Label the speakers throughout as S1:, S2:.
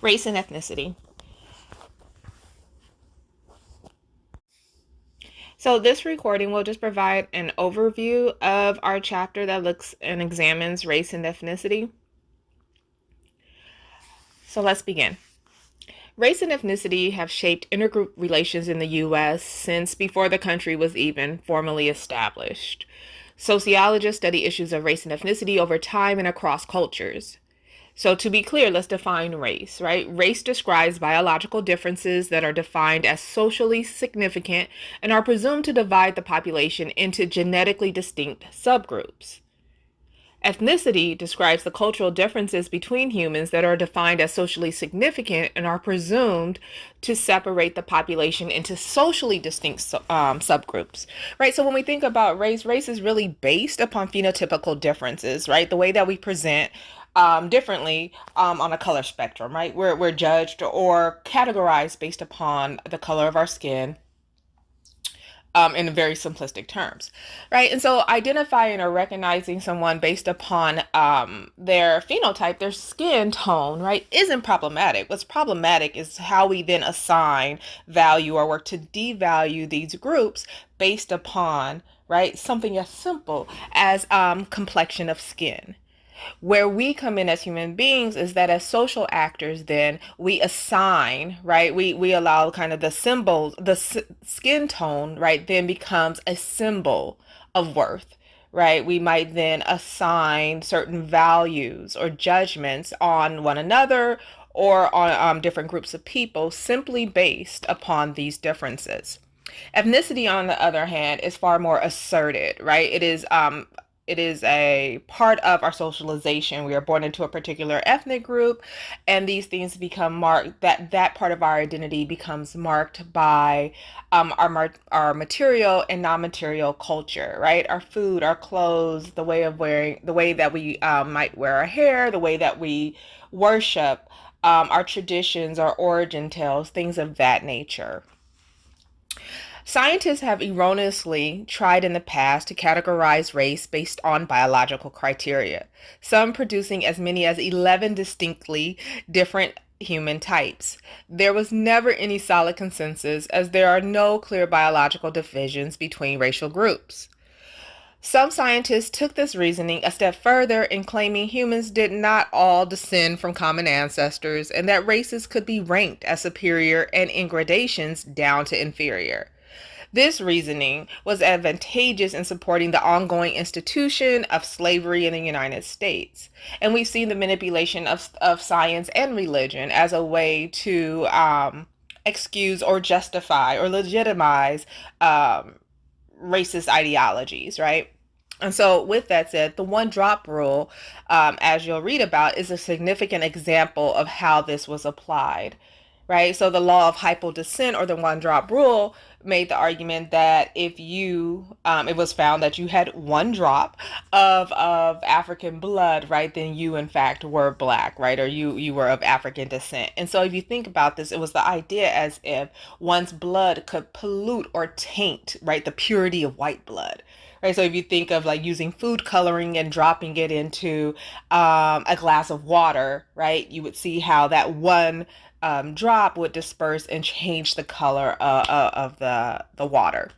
S1: Race and ethnicity. So this recording will just provide an overview of our chapter that looks and examines race and ethnicity. So let's begin. Race and ethnicity have shaped intergroup relations in the U.S. since before the country was even formally established. Sociologists study issues of race and ethnicity over time and across cultures. So to be clear, let's define race, right? Race describes biological differences that are defined as socially significant and are presumed to divide the population into genetically distinct subgroups. Ethnicity describes the cultural differences between humans that are defined as socially significant and are presumed to separate the population into socially distinct subgroups, right? So when we think about race, race is really based upon phenotypical differences, right? The way that we present differently on a color spectrum, right? We're judged or categorized based upon the color of our skin, in very simplistic terms, right? And so identifying or recognizing someone based upon their phenotype, their skin tone, right, isn't problematic. What's problematic is how we then assign value or work to devalue these groups based upon, right, something as simple as complexion of skin. Where we come in as human beings is that as social actors, then we assign, right? We allow kind of the symbols, the skin tone, right, then becomes a symbol of worth, right? We might then assign certain values or judgments on one another or on different groups of people simply based upon these differences. Ethnicity, on the other hand, is far more asserted, right? It is a part of our socialization. We are born into a particular ethnic group, and these things become marked. That part of our identity becomes marked by our material and non-material culture, right? Our food, our clothes, the way of wearing, the way that we might wear our hair, the way that we worship, our traditions, our origin tales, things of that nature. Scientists have erroneously tried in the past to categorize race based on biological criteria, some producing as many as 11 distinctly different human types. There was never any solid consensus, as there are no clear biological divisions between racial groups. Some scientists took this reasoning a step further in claiming humans did not all descend from common ancestors and that races could be ranked as superior and in gradations down to inferior. This reasoning was advantageous in supporting the ongoing institution of slavery in the United States. And we've seen the manipulation of science and religion as a way to excuse or justify or legitimize racist ideologies, right? And so, with that said, the one drop rule, as you'll read about, is a significant example of how this was applied, right? So, the law of hypodescent or the one drop rule made the argument that if it was found that you had one drop of African blood, right, then you in fact were black, right, or you were of African descent. And so, if you think about this, it was the idea as if one's blood could pollute or taint, right, the purity of white blood. Right, so if you think of like using food coloring and dropping it into a glass of water, right, you would see how that one drop would disperse and change the color of the water.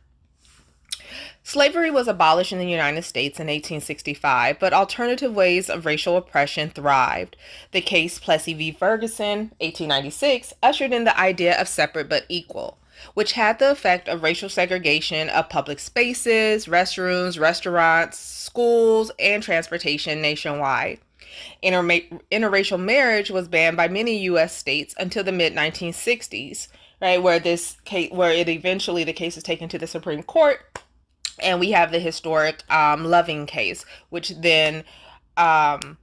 S1: Slavery was abolished in the United States in 1865, but alternative ways of racial oppression thrived. The case Plessy v. Ferguson, 1896, ushered in the idea of separate but equal, which had the effect of racial segregation of public spaces, restrooms, restaurants, schools, and transportation nationwide. Interracial marriage was banned by many U.S. states until the mid 1960s, right? Where the case is taken to the Supreme Court, and we have the historic Loving case, um,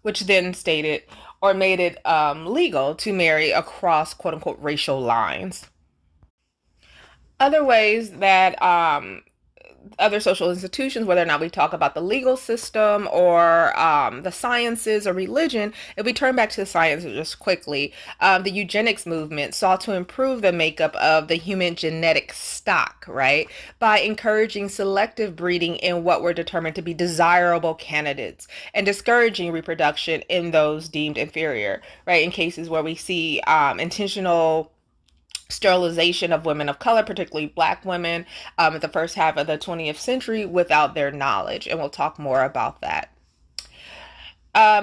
S1: which then stated or made it legal to marry across quote unquote racial lines. Other ways that other social institutions, whether or not we talk about the legal system or the sciences or religion, if we turn back to the science just quickly, the eugenics movement sought to improve the makeup of the human genetic stock, right? By encouraging selective breeding in what were determined to be desirable candidates and discouraging reproduction in those deemed inferior, right? In cases where we see intentional sterilization of women of color, particularly Black women, at the first half of the 20th century without their knowledge. And we'll talk more about that.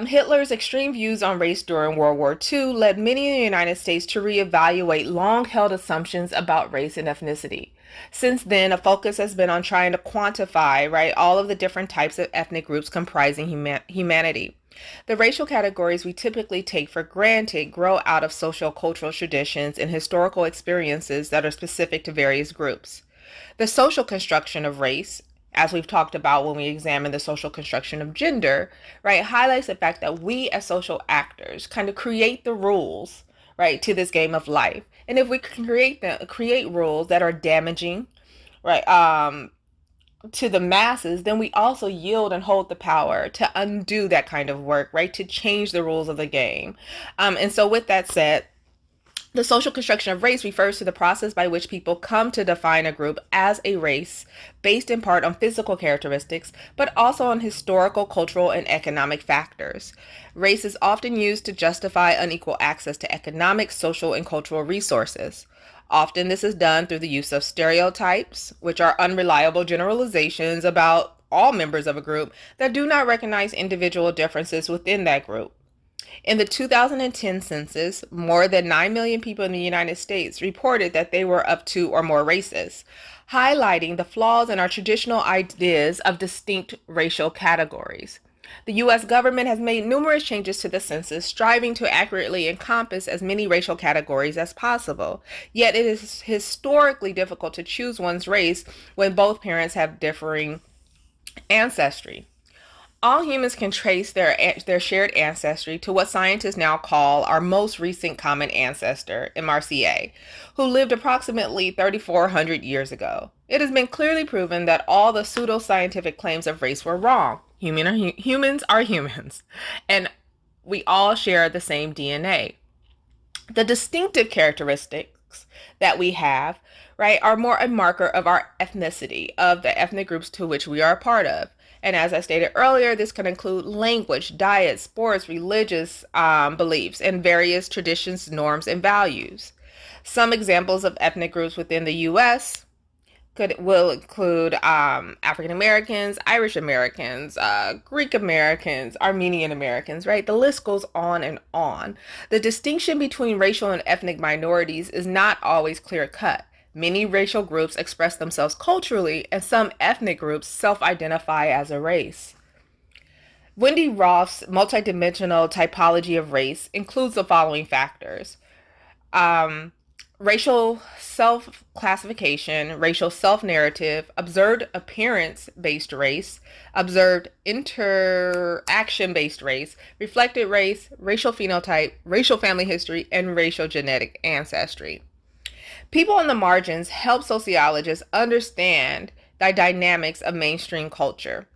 S1: Hitler's extreme views on race during World War II led many in the United States to reevaluate long-held assumptions about race and ethnicity. Since then, a focus has been on trying to quantify, right, all of the different types of ethnic groups comprising humanity. The racial categories we typically take for granted grow out of social cultural traditions and historical experiences that are specific to various groups. The social construction of race, as we've talked about when we examine the social construction of gender, right, highlights the fact that we as social actors kind of create the rules, right, to this game of life. And if we can create rules that are damaging, right, to the masses, then we also yield and hold the power to undo that kind of work, right, to change the rules of the game. And so with that said, the social construction of race refers to the process by which people come to define a group as a race, based in part on physical characteristics, but also on historical, cultural, and economic factors. Race is often used to justify unequal access to economic, social, and cultural resources. Often this is done through the use of stereotypes, which are unreliable generalizations about all members of a group that do not recognize individual differences within that group. In the 2010 census, more than 9 million people in the United States reported that they were of two or more races, highlighting the flaws in our traditional ideas of distinct racial categories. The U.S. government has made numerous changes to the census, striving to accurately encompass as many racial categories as possible. Yet it is historically difficult to choose one's race when both parents have differing ancestry. All humans can trace their shared ancestry to what scientists now call our most recent common ancestor, MRCA, who lived approximately 3,400 years ago. It has been clearly proven that all the pseudoscientific claims of race were wrong. Humans are humans, and we all share the same DNA. The distinctive characteristics that we have, right, are more a marker of our ethnicity, of the ethnic groups to which we are a part of. And as I stated earlier, this can include language, diet, sports, religious beliefs, and various traditions, norms, and values. Some examples of ethnic groups within the U.S. will include African Americans, Irish Americans, Greek Americans, Armenian Americans, right? The list goes on and on. The distinction between racial and ethnic minorities is not always clear-cut. Many racial groups express themselves culturally, and some ethnic groups self-identify as a race. Wendy Roth's multidimensional typology of race includes the following factors. Racial self-classification, racial self-narrative, observed appearance-based race, observed interaction-based race, reflected race, racial phenotype, racial family history, and racial genetic ancestry. People on the margins help sociologists understand the dynamics of mainstream culture.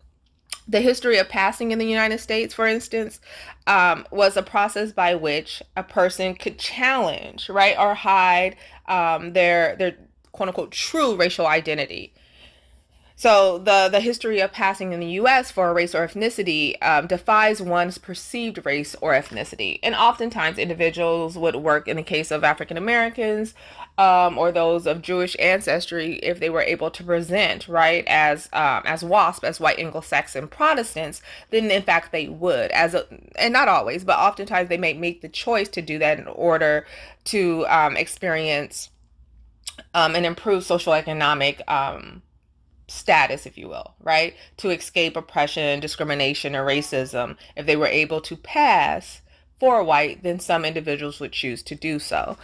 S1: The history of passing in the United States, for instance, was a process by which a person could challenge, right, or hide their quote unquote true racial identity. So the history of passing in the U.S. for a race or ethnicity defies one's perceived race or ethnicity. And oftentimes individuals would work in the case of African Americans or those of Jewish ancestry if they were able to present, right, as WASP, as white Anglo-Saxon Protestants, then in fact they would. And not always, but oftentimes they may make the choice to do that in order to experience and improve social economic status, if you will, right? To escape oppression, discrimination, or racism. If they were able to pass for white, then some individuals would choose to do so.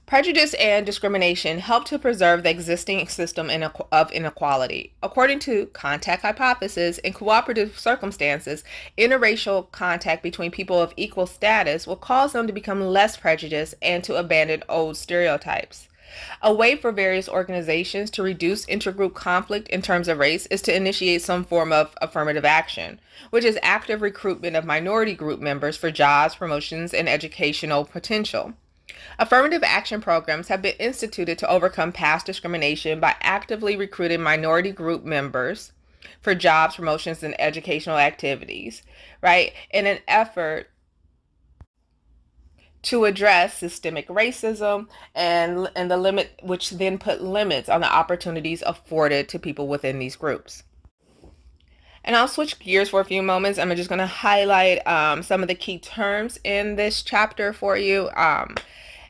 S1: Prejudice and discrimination help to preserve the existing system of inequality. According to contact hypothesis, in cooperative circumstances, interracial contact between people of equal status will cause them to become less prejudiced and to abandon old stereotypes. A way for various organizations to reduce intergroup conflict in terms of race is to initiate some form of affirmative action, which is active recruitment of minority group members for jobs, promotions, and educational potential. Affirmative action programs have been instituted to overcome past discrimination by actively recruiting minority group members for jobs, promotions, and educational activities, right? In an effort to address systemic racism and the limit, which then put limits on the opportunities afforded to people within these groups. And I'll switch gears for a few moments. I'm just going to highlight some of the key terms in this chapter for you.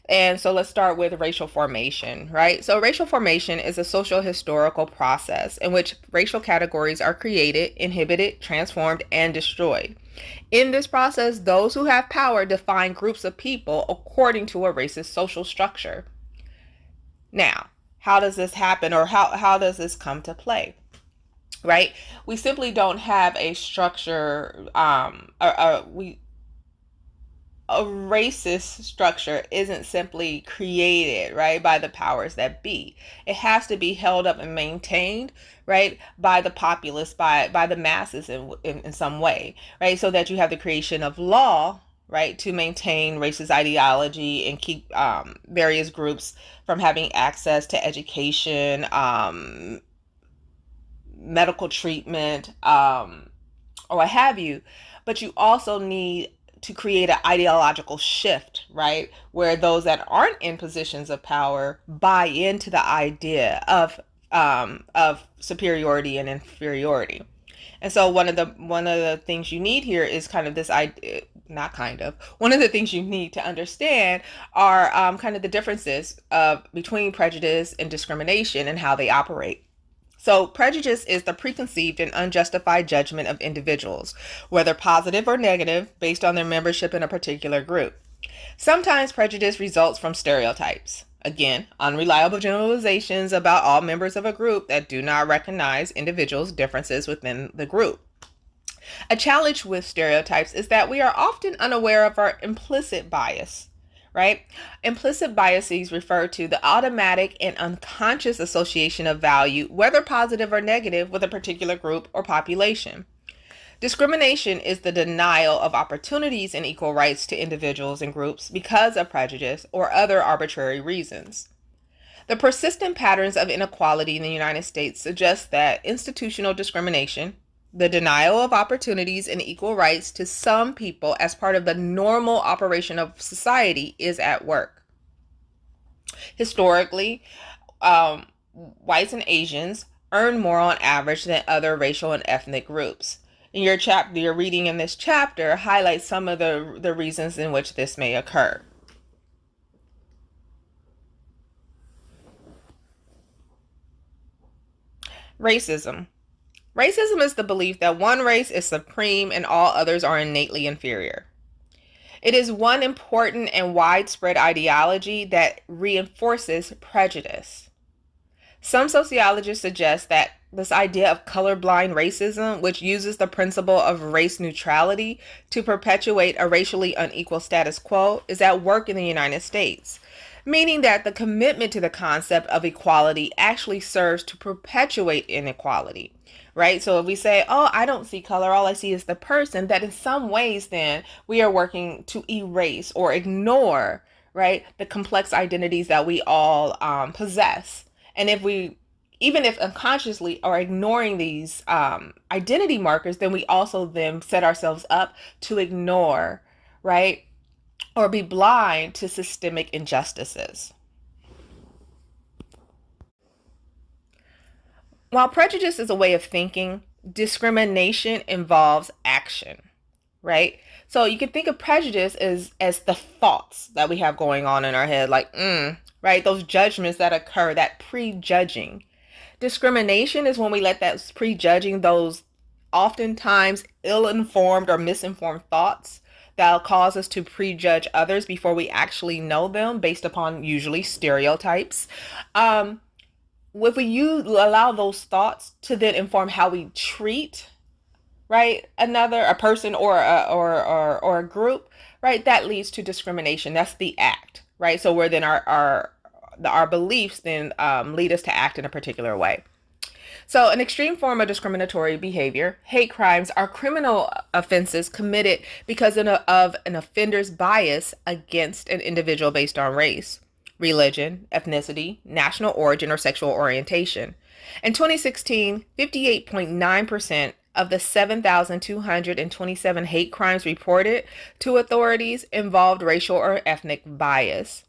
S1: And so let's start with racial formation, right? So racial formation is a social historical process in which racial categories are created, inhibited, transformed, and destroyed. In this process, those who have power define groups of people according to a racist social structure. Now, how does this happen, or how does this come to play? Right? We simply don't have a structure, a racist structure isn't simply created, right, by the powers that be. It has to be held up and maintained, right, by the populace, by the masses in some way, right, so that you have the creation of law, right, to maintain racist ideology and keep various groups from having access to education, medical treatment, or what have you. But you also need to create an ideological shift, right? Where those that aren't in positions of power buy into the idea of superiority and inferiority. And so one of the things you need here is kind of this idea, not kind of, one of the things you need to understand are kind of the differences between prejudice and discrimination and how they operate. So prejudice is the preconceived and unjustified judgment of individuals, whether positive or negative, based on their membership in a particular group. Sometimes prejudice results from stereotypes. Again, unreliable generalizations about all members of a group that do not recognize individuals' differences within the group. A challenge with stereotypes is that we are often unaware of our implicit bias. Right? Implicit biases refer to the automatic and unconscious association of value, whether positive or negative, with a particular group or population. Discrimination is the denial of opportunities and equal rights to individuals and groups because of prejudice or other arbitrary reasons. The persistent patterns of inequality in the United States suggest that institutional discrimination, the denial of opportunities and equal rights to some people as part of the normal operation of society, is at work. Historically, whites and Asians earn more on average than other racial and ethnic groups. In your reading in this chapter highlights some of the reasons in which this may occur. Racism. Racism is the belief that one race is supreme and all others are innately inferior. It is one important and widespread ideology that reinforces prejudice. Some sociologists suggest that this idea of colorblind racism, which uses the principle of race neutrality to perpetuate a racially unequal status quo, is at work in the United States, meaning that the commitment to the concept of equality actually serves to perpetuate inequality. Right? So if we say, oh, I don't see color, all I see is the person, that in some ways then we are working to erase or ignore, right, the complex identities that we all possess. And even if unconsciously are ignoring these identity markers, then we also then set ourselves up to ignore, right, or be blind to systemic injustices. While prejudice is a way of thinking, discrimination involves action, right? So you can think of prejudice as the thoughts that we have going on in our head, like, right? Those judgments that occur, that prejudging. Discrimination is when we let that prejudging, those oftentimes ill-informed or misinformed thoughts that'll cause us to prejudge others before we actually know them based upon usually stereotypes. If we allow those thoughts to then inform how we treat, right, a person or a group, right, that leads to discrimination. That's the act, right? So where then our our beliefs then lead us to act in a particular way. So, an extreme form of discriminatory behavior, hate crimes, are criminal offenses committed because of an offender's bias against an individual based on race, religion, ethnicity, national origin, or sexual orientation. In 2016, 58.9% of the 7,227 hate crimes reported to authorities involved racial or ethnic bias.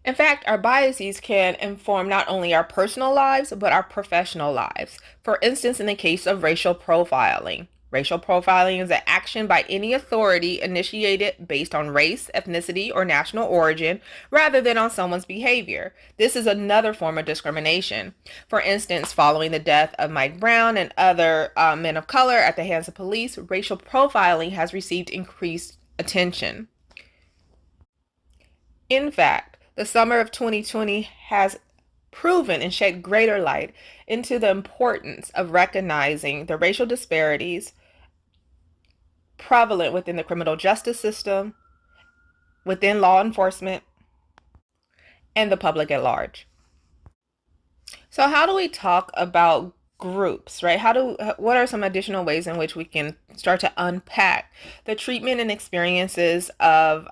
S1: In fact, our biases can inform not only our personal lives, but our professional lives. For instance, in the case of racial profiling is an action by any authority initiated based on race, ethnicity, or national origin rather than on someone's behavior. This is another form of discrimination. For instance, following the death of Mike Brown and other men of color at the hands of police, racial profiling has received increased attention. In fact, the summer of 2020 has proven and shed greater light into the importance of recognizing the racial disparities prevalent within the criminal justice system, within law enforcement, and the public at large. So, how do we talk about groups, right? What are some additional ways in which we can start to unpack the treatment and experiences of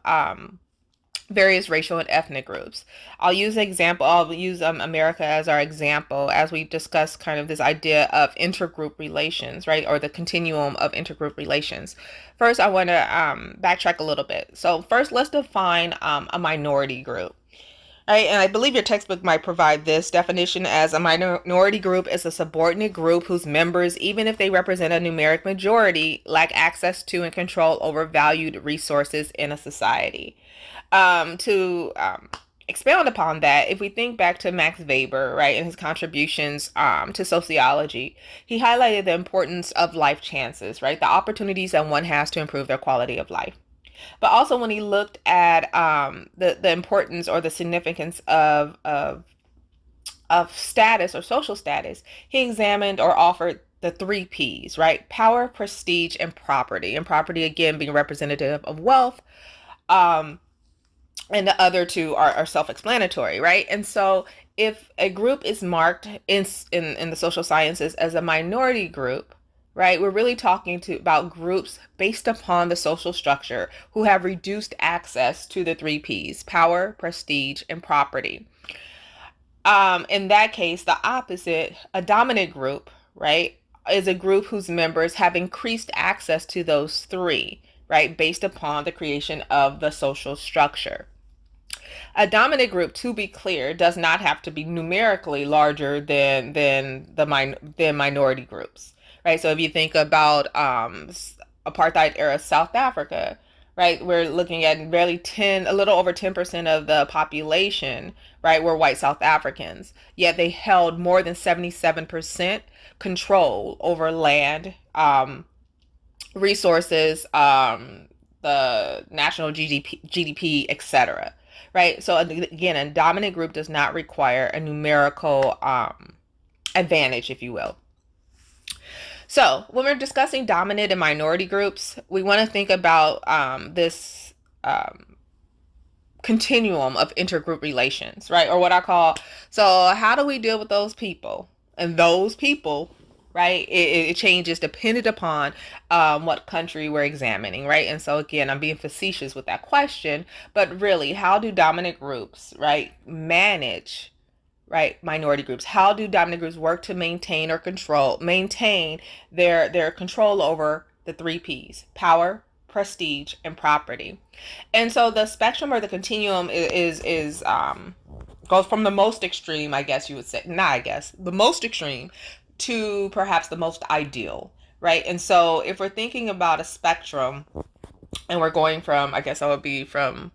S1: various racial and ethnic groups? I'll use America as our example as we discuss kind of this idea of intergroup relations, right? Or the continuum of intergroup relations. First, I want to backtrack a little bit. So first, let's define a minority group. Right, and I believe your textbook might provide this definition as: a minority group is a subordinate group whose members, even if they represent a numeric majority, lack access to and control over valued resources in a society. To expound upon that, if we think back to Max Weber, right, and his contributions to sociology, he highlighted the importance of life chances, right, the opportunities that one has to improve their quality of life. But also when he looked at the importance or the significance of status or social status, he examined or offered the three P's, right? Power, prestige, and property. And property, again, being representative of wealth. And the other two are self-explanatory, right? And so if a group is marked in the social sciences as a minority group, right, we're really talking about groups based upon the social structure who have reduced access to the three P's: power, prestige, and property. In that case, the opposite, a dominant group, right, is a group whose members have increased access to those three, right, based upon the creation of the social structure. A dominant group, to be clear, does not have to be numerically larger than minority groups, right? So if you think about apartheid era South Africa, right, we're looking at a little over 10% of the population, right, were white South Africans. Yet they held more than 77% control over land, resources, the national GDP, etc. Right. So again, a dominant group does not require a numerical advantage, if you will. So when we're discussing dominant and minority groups, we want to think about this continuum of intergroup relations, right? Or what I call, so how do we deal with those people? And those people, right, it changes dependent upon what country we're examining, right? And so again, I'm being facetious with that question, but really, how do dominant groups, right, manage, right, minority groups? How do dominant groups work to maintain their control over the three P's: power, prestige, and property? And so the spectrum or the continuum is goes from the most extreme, I guess you would say, the most extreme to perhaps the most ideal, right? And so if we're thinking about a spectrum and we're going from, I guess I would be from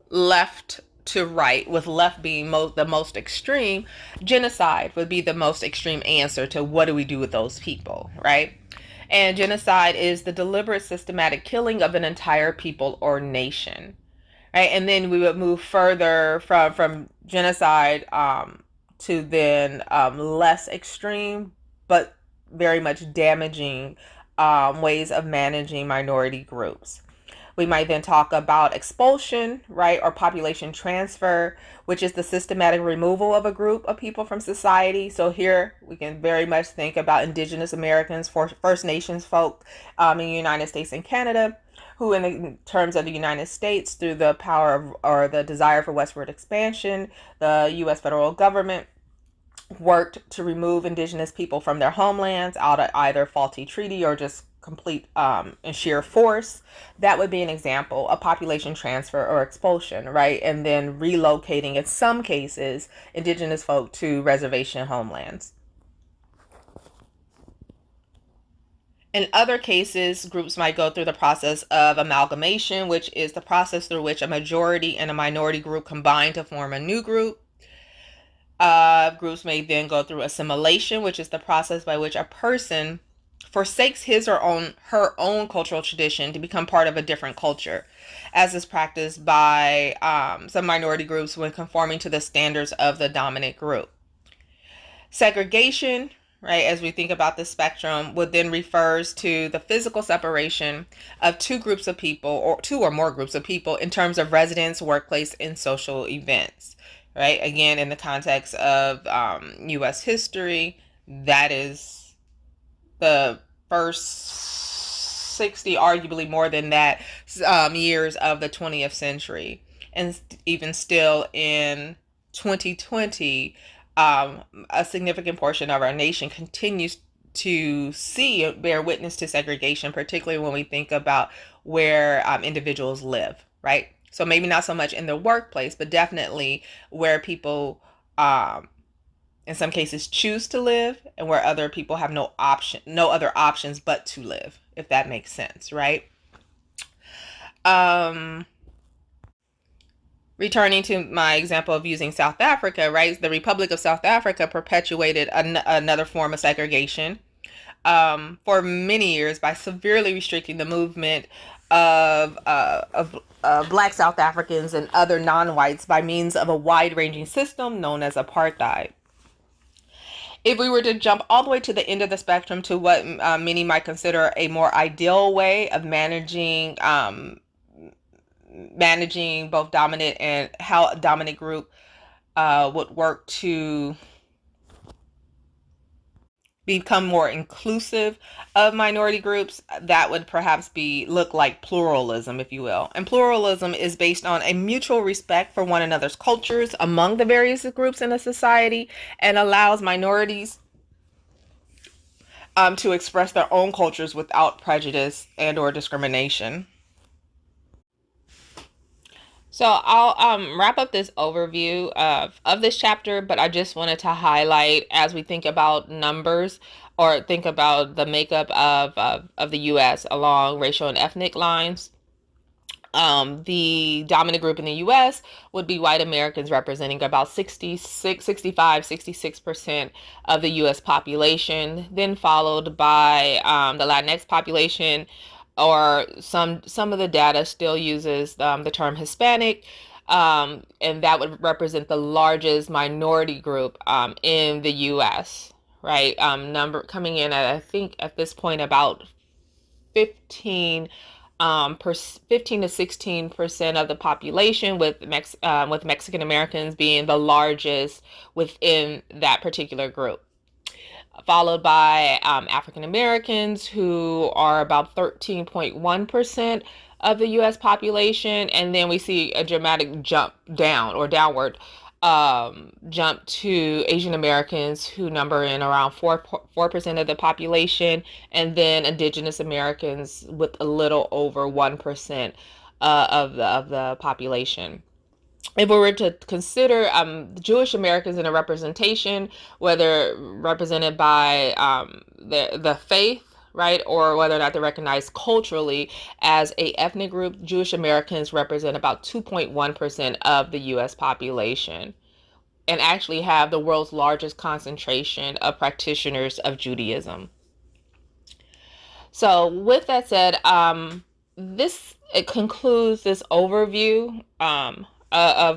S1: left to right, with left being the most extreme, genocide would be the most extreme answer to what do we do with those people, right? And genocide is the deliberate systematic killing of an entire people or nation, right? And then we would move further from genocide to then less extreme, but very much damaging ways of managing minority groups. We might then talk about expulsion, right, or population transfer, which is the systematic removal of a group of people from society. So here we can very much think about Indigenous Americans, First Nations folk in the United States and Canada, who in terms of the United States, through the power of, or the desire for westward expansion, the U.S. federal government worked to remove indigenous people from their homelands out of either faulty treaty or just complete and sheer force. That would be an example of population transfer or expulsion, right? And then relocating, in some cases, indigenous folk to reservation homelands. In other cases, groups might go through the process of amalgamation, which is the process through which a majority and a minority group combine to form a new group. Groups may then go through assimilation, which is the process by which a person forsakes his or her own cultural tradition to become part of a different culture, as is practiced by some minority groups when conforming to the standards of the dominant group. Segregation, right, as we think about the spectrum, would then refers to the physical separation of two groups of people, or two or more groups of people, in terms of residence, workplace, and social events. Right, again, in the context of U.S. history, that is the first 60, arguably more than that, years of the 20th century. And even still in 2020, a significant portion of our nation continues to bear witness to segregation, particularly when we think about where individuals live, right? So maybe not so much in the workplace, but definitely where people, in some cases, choose to live, and where other people have no other options but to live, if that makes sense, right? Returning to my example of using South Africa, right? The Republic of South Africa perpetuated another form of segregation for many years by severely restricting the movement of Black South Africans and other non-whites by means of a wide-ranging system known as apartheid. If we were to jump all the way to the end of the spectrum to what many might consider a more ideal way of managing both dominant and how a dominant group would work to become more inclusive of minority groups, that would perhaps look like pluralism, if you will. And pluralism is based on a mutual respect for one another's cultures among the various groups in a society, and allows minorities to express their own cultures without prejudice and or discrimination. So I'll wrap up this overview of this chapter, but I just wanted to highlight, as we think about numbers or think about the makeup of the U.S. along racial and ethnic lines. The dominant group in the U.S. would be white Americans, representing about 66% of the U.S. population, then followed by the Latinx population, or some of the data still uses the term Hispanic, and that would represent the largest minority group in the U.S., right? Number coming in at, I think at this point, about 15 to 16% of the population, with Mexican Americans being the largest within that particular group, followed by African Americans, who are about 13.1% of the U.S. population. And then we see a dramatic jump downward jump to Asian Americans, who number in around 4% of the population, and then Indigenous Americans with a little over 1% of the population. If we were to consider Jewish Americans in a representation, whether represented by the faith, right, or whether or not they're recognized culturally as a ethnic group, Jewish Americans represent about 2.1% of the U.S. population, and actually have the world's largest concentration of practitioners of Judaism. So with that said, it concludes this overview of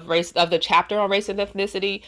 S1: the chapter on race and ethnicity.